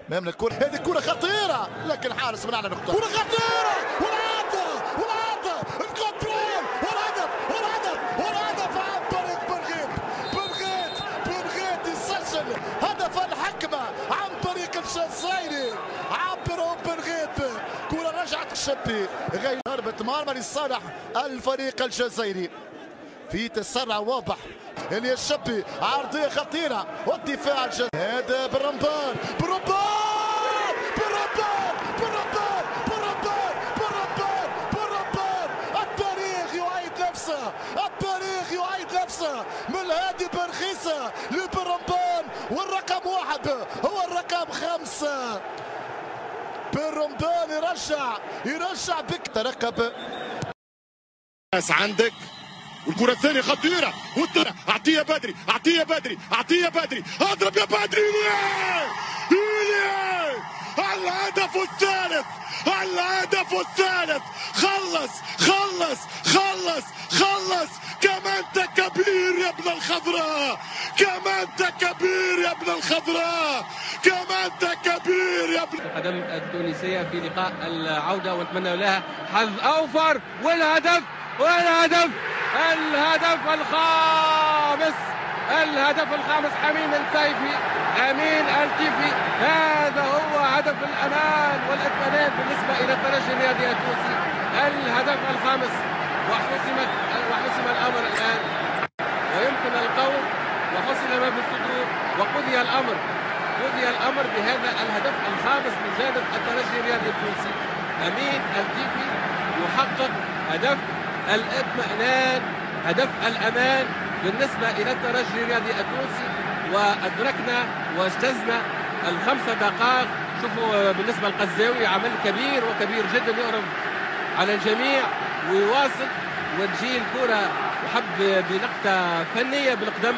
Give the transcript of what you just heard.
امام الكرة، هذه كرة خطيرة لكن حارس منعنا نقطة. كرة خطيرة والعادة الكنترول والهدف عن طريق بنغيت يسجل هدف الحكمة عن طريق الجزائري عبر بنغيت. كرة رجعت الشبي غير ضربة مرمى لصالح الفريق الجزائري في تسرع واضح. اللي الشبي عرضية خطيرة والدفاع الجزائري هذا بالرمضان التاريخ يعيد نفسه من هادي برخيصة لبرمضان، والرقم 1 هو الرقم 5. برمضان يرجع بك ترقب عندك والكرة الثانية خطيرة عطية بدري اضرب يا بدري. الهدف الثالث خلص كما انت كبير يا ابن الخضراء القدم التونسية في لقاء العودة، ونتمنى لها حظ أوفر. والهدف الخامس أمين التيفي. هذا هو هدف الأمان والاطمئنان بالنسبة إلى الترجي الرياضي التونسي. الهدف الخامس وحسم الأمر الآن، ويمكن القول وحسم ما في الصدور وقضي الأمر بهذا الهدف الخامس من جانب الترجي الرياضي التونسي. أمين التيفي يحقق هدف الاطمئنان، هدف الأمان بالنسبة إلى الترجي الرياضي التونسي. وأدركنا واجتزنا ال5 دقائق. شوفوا بالنسبة للقزاوي عمل كبير جدا يقرب على الجميع ويواصل، وتجي الكرة وحب بنقطة فنية بالقدم